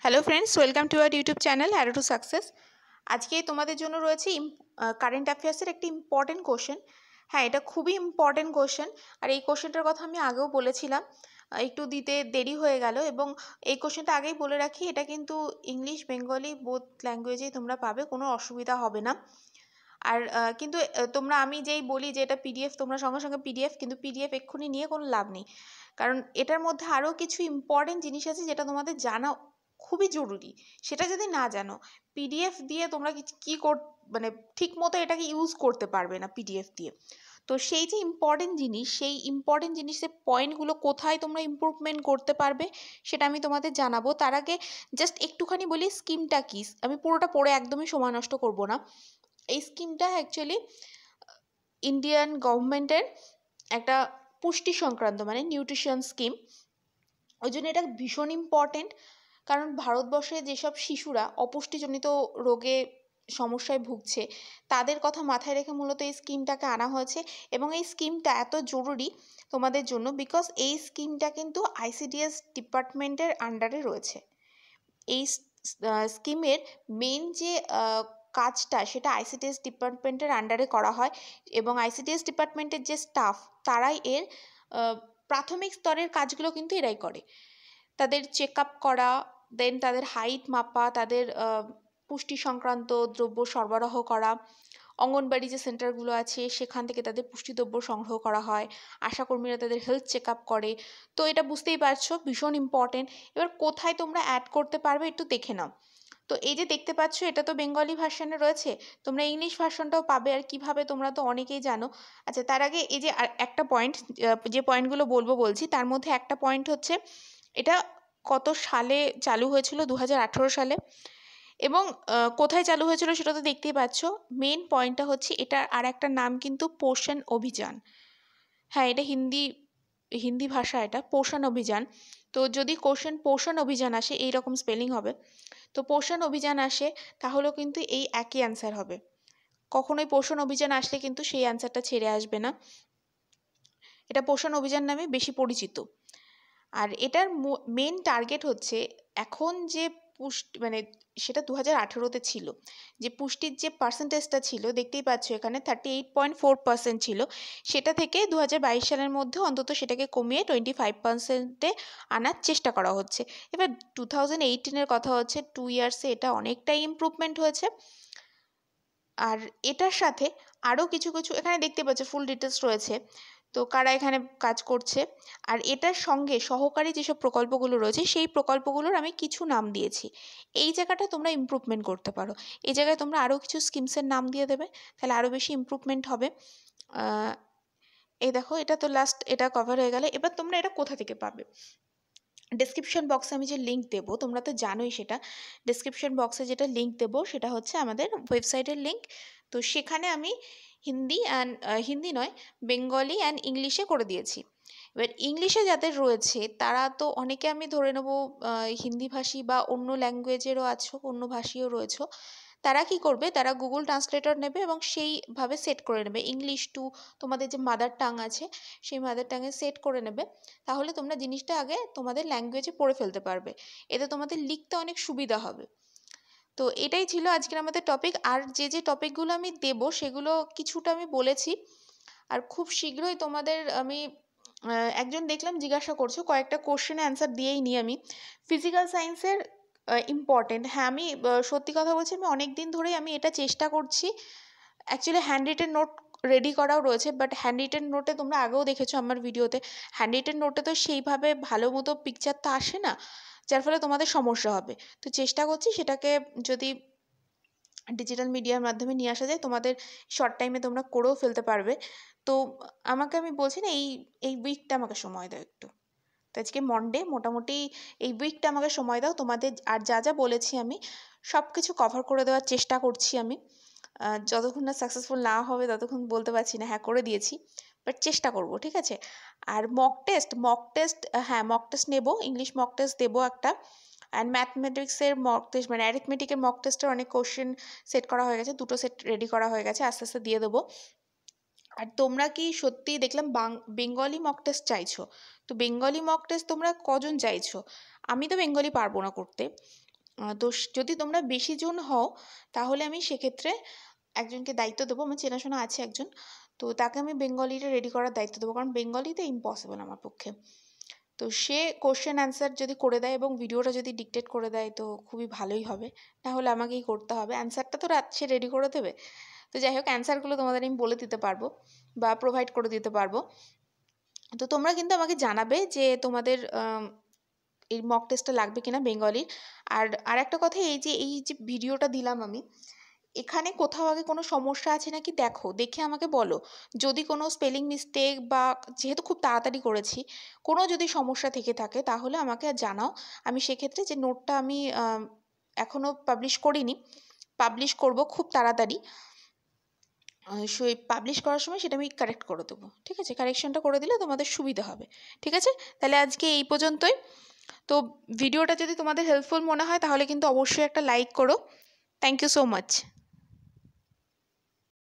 Hello friends, welcome to our YouTube channel harrow to success. আজকে তোমাদের জন্য রয়েছে কারেন্ট অ্যাফেয়ার্সের একটি ইম্পর্টেন্ট কোশ্চেন। হ্যাঁ, এটা খুবই ইম্পর্টেন্ট কোশ্চেন, আর এই কোশ্চেনটার কথা আমি আগেও বলেছিলাম, একটু দিতে দেরি হয়ে গেল। এবং এই কোশ্চেনটা আগেই বলে রাখি, এটা কিন্তু ইংলিশ বেঙ্গলি বোথ ল্যাঙ্গুয়েজেই তোমরা পাবে, কোনো অসুবিধা হবে না। আর কিন্তু তোমরা, আমি যেই বলি যে এটা পিডিএফ, তোমরা সঙ্গে সঙ্গে পিডিএফ, কিন্তু পিডিএফ এক্ষুনি নিয়ে কোনো লাভ নেই, কারণ এটার মধ্যে আরও কিছু ইম্পর্টেন্ট জিনিস আছে যেটা তোমাদের জানা খুবই জরুরি। সেটা যদি না জানো, পিডিএফ দিয়ে তোমরা কী মানে ঠিক মতো এটাকে ইউজ করতে পারবে না পিডিএফ দিয়ে। তো সেই যে ইম্পর্টেন্ট জিনিস, সেই ইম্পর্টেন্ট জিনিসের পয়েন্টগুলো কোথায় তোমরা ইমপ্রুভমেন্ট করতে পারবে সেটা আমি তোমাদের জানাবো। তার আগে জাস্ট একটুখানি বলি স্কিমটা কী। আমি পুরোটা পড়ে একদমই সময় নষ্ট করব না। এই স্কিমটা অ্যাকচুয়ালি ইন্ডিয়ান গভর্নমেন্টের একটা পুষ্টি সংক্রান্ত, মানে নিউট্রিশন স্কিম। ওই জন্য এটা ভীষণ ইম্পর্টেন্ট, কারণ ভারতবর্ষে যেসব শিশুরা অপুষ্টিজনিত রোগে সমস্যায় ভুগছে তাদের কথা মাথায় রেখে মূলত এই স্কিমটাকে আনা হয়েছে। এবং এই স্কিমটা এত জরুরি তোমাদের জন্য, বিকজ এই স্কিমটা কিন্তু আইসিডিএস ডিপার্টমেন্টের আন্ডারে রয়েছে। এই স্কিমের মেন যে কাজটা, সেটা আইসিডিএস ডিপার্টমেন্টের আন্ডারে করা হয়, এবং আইসিডিএস ডিপার্টমেন্টের যে স্টাফ, তারাই এর প্রাথমিক স্তরের কাজগুলো কিন্তু এরাই করে। তাদের চেক আপ করা, দেন তাদের হাইট মাপা, তাদের পুষ্টি সংক্রান্ত দ্রব্য সরবরাহ করা, অঙ্গনবাড়ি যে সেন্টারগুলো আছে সেখান থেকে তাদের পুষ্টিদ্রব্য সংগ্রহ করা হয়, আশাকর্মীরা তাদের হেলথ চেক আপ করে। তো এটা বুঝতেই পারছো ভীষণ ইম্পর্টেন্ট। এবার কোথায় তোমরা অ্যাড করতে পারবে একটু দেখে নাও। তো এই যে দেখতে পাচ্ছ, এটা তো বেঙ্গলি ভার্সনে রয়েছে, তোমরা ইংলিশ ভার্সনটাও পাবে। আর কিভাবে তোমরা তো অনেকেই জানো। আচ্ছা, তার আগে এই যে একটা পয়েন্ট, যে পয়েন্টগুলো বলছি তার মধ্যে একটা পয়েন্ট হচ্ছে, এটা কত সালে চালু হয়েছিল, 2018 সালে। এবং কোথায় চালু হয়েছিল সেটা তো দেখতেই পাচ্ছ। মেন পয়েন্টটা হচ্ছে, এটার আর একটা নাম কিন্তু পোষণ অভিযান। হ্যাঁ, এটা হিন্দি ভাষা, এটা পোষণ অভিযান। তো যদি পোষণ অভিযান আসে, এইরকম স্পেলিং হবে। তো পোষণ অভিযান আসে, তাহলেও কিন্তু এই একই অ্যান্সার হবে। কখনোই পোষণ অভিযান আসলে কিন্তু সেই অ্যান্সারটা ছেড়ে আসবে না। এটা পোষণ অভিযান নামে বেশি পরিচিত। আর এটার মেন টার্গেট হচ্ছে, এখন যে মানে সেটা 2018-তে ছিল, যে পুষ্টির যে পার্সেন্টেজটা ছিল, দেখতেই পাচ্ছ এখানে 38.4% ছিল, সেটা থেকে 2022 সালের মধ্যে অন্তত সেটাকে কমিয়ে 25%-এ আনার চেষ্টা করা হচ্ছে। এবার 2018-এর কথা হচ্ছে, 2 ইয়ার্সে এটা অনেকটাই ইমপ্রুভমেন্ট হয়েছে। আর এটার সাথে আরও কিছু কিছু এখানে দেখতে পাচ্ছ ফুল ডিটেলস রয়েছে, তো কারা এখানে কাজ করছে। আর এটার সঙ্গে সহকারী যেসব প্রকল্পগুলো রয়েছে, সেই প্রকল্পগুলোর আমি কিছু নাম দিয়েছি। এই জায়গাটা তোমরা ইমপ্রুভমেন্ট করতে পারো। এই জায়গায় তোমরা আরও কিছু স্কিমসের নাম দিয়ে দেবে, তাহলে আরও বেশি ইমপ্রুভমেন্ট হবে। এই দেখো, এটা তো লাস্ট, এটা কভার হয়ে গেলে। এবার তোমরা এটা কোথা থেকে পাবে? ডেসক্রিপশন বক্সে আমি যে লিঙ্ক দেবো, তোমরা তো জানোই সেটা। ডেসক্রিপশন বক্সে যেটা লিঙ্ক দেবো সেটা হচ্ছে আমাদের ওয়েবসাইটের লিঙ্ক। তো সেখানে আমি হিন্দি নয়, বেঙ্গলি অ্যান্ড ইংলিশে করে দিয়েছি। এবার ইংলিশে যাদের রয়েছে তারা তো অনেকে, আমি ধরে নেবো হিন্দিভাষী বা অন্য ল্যাঙ্গুয়েজেরও আছো, অন্য ভাষীও রয়েছো। তারা কি করবে, তারা গুগল ট্রান্সলেটর নেবে এবং সেইভাবে সেট করে নেবে ইংলিশ টু তোমাদের যে মাদার টাং আছে, সেই মাদার টাঙে সেট করে নেবে। তাহলে তোমরা জিনিসটা আগে তোমাদের ল্যাঙ্গুয়েজে পড়ে ফেলতে পারবে, এতে তোমাদের লিখতে অনেক সুবিধা হবে। তো এটাই ছিল আজকের আমাদের টপিক। আর যে টপিকগুলো আমি দেবো সেগুলো কিছুটা আমি বলেছি। আর খুব শীঘ্রই তোমাদের আমি একজন দেখলাম জিজ্ঞাসা করছো, কয়েকটা কোশ্চেনে অ্যান্সার দিয়েই নিই আমি। ফিজিক্যাল সায়েন্সের ইম্পর্টেন্ট, হ্যাঁ আমি সত্যি কথা বলছি, আমি অনেক দিন ধরেই আমি এটা চেষ্টা করছি। Actually hand written note ready করাও রয়েছে, বাট হ্যান্ড রিটেন নোটে তোমরা আগেও দেখেছো আমার ভিডিওতে, হ্যান্ড রিটেন নোটে তো সেইভাবে ভালো মতো পিকচার তো আসে না, যার ফলে তোমাদের সমস্যা হবে। তো চেষ্টা করছি সেটাকে যদি ডিজিটাল মিডিয়ার মাধ্যমে নিয়ে আসা যায়, তোমাদের শর্ট টাইমে তোমরা করেও ফেলতে পারবে। তো আমি বলছি না, এই উইকটা আমাকে সময় দাও একটু। তো আজকে মনডে, মোটামুটি এই উইকটা আমাকে সময় দাও। তোমাদের আর যা যা বলেছি আমি সব কিছু কভার করে দেওয়ার চেষ্টা করছি আমি। যতক্ষণ না সাকসেসফুল না হবে ততক্ষণ বলতে পারছি না হ্যাঁ করে দিয়েছি, বাট চেষ্টা করব, ঠিক আছে? আর মক টেস্ট, হ্যাঁ মক টেস্ট নেবো, ইংলিশ মক টেস্ট দেবো একটা। অ্যান্ড ম্যাথমেটিক্সের মক টেস্ট, মানে অ্যারিথমেটিকের মক টেস্টের অনেক কোশ্চেন সেট করা হয়ে গেছে, 2টো সেট রেডি করা হয়ে গেছে, আস্তে আস্তে দিয়ে দেবো। আর তোমরা কি সত্যিই দেখলাম বেঙ্গলি মক টেস্ট চাইছো? তো বেঙ্গলি মক টেস্ট তোমরা কজন চাইছো? আমি তো বেঙ্গলি পারবো না করতে, তো যদি তোমরা বেশি জন হও তাহলে আমি সেক্ষেত্রে একজনকে দায়িত্ব দেবো, আমার চেনাশোনা আছে একজন, তো তাকে আমি বেঙ্গলিটা রেডি করার দায়িত্ব দেবো, কারণ বেঙ্গলিতে ইম্পসিবল আমার পক্ষে। তো সে কোশ্চেন অ্যান্সার যদি করে দেয় এবং ভিডিওটা যদি ডিকটেট করে দেয় তো খুবই ভালোই হবে, তাহলে আমাকেই করতে হবে, অ্যান্সারটা তো সে রেডি করে দেবে। তো যাই হোক, অ্যান্সারগুলো তোমাদের আমি বলে দিতে পারবো বা প্রোভাইড করে দিতে পারবো। তো তোমরা কিন্তু আমাকে জানাবে যে তোমাদের এই মক টেস্টটা লাগবে কিনা বেঙ্গলির। আর একটা কথা, এই যে ভিডিওটা দিলাম আমি, এখানে কোথাও আগে কোনো সমস্যা আছে নাকি দেখে আমাকে বলো। যদি কোনো স্পেলিং মিস্টেক বা যেহেতু খুব তাড়াতাড়ি করেছি, কোনো যদি সমস্যা থেকে থাকে তাহলে আমাকে জানাও। আমি সেক্ষেত্রে যে নোটটা আমি এখনও পাবলিশ করিনি, পাবলিশ করব খুব তাড়াতাড়ি, সেই পাবলিশ করার সময় সেটা আমি কারেক্ট করে দেবো। ঠিক আছে, কারেকশনটা করে দিলে তোমাদের সুবিধা হবে। ঠিক আছে, তাহলে আজকে এই পর্যন্তই। তো ভিডিওটা যদি তোমাদের হেল্পফুল মনে হয় তাহলে কিন্তু অবশ্যই একটা লাইক করো। Thank you so much.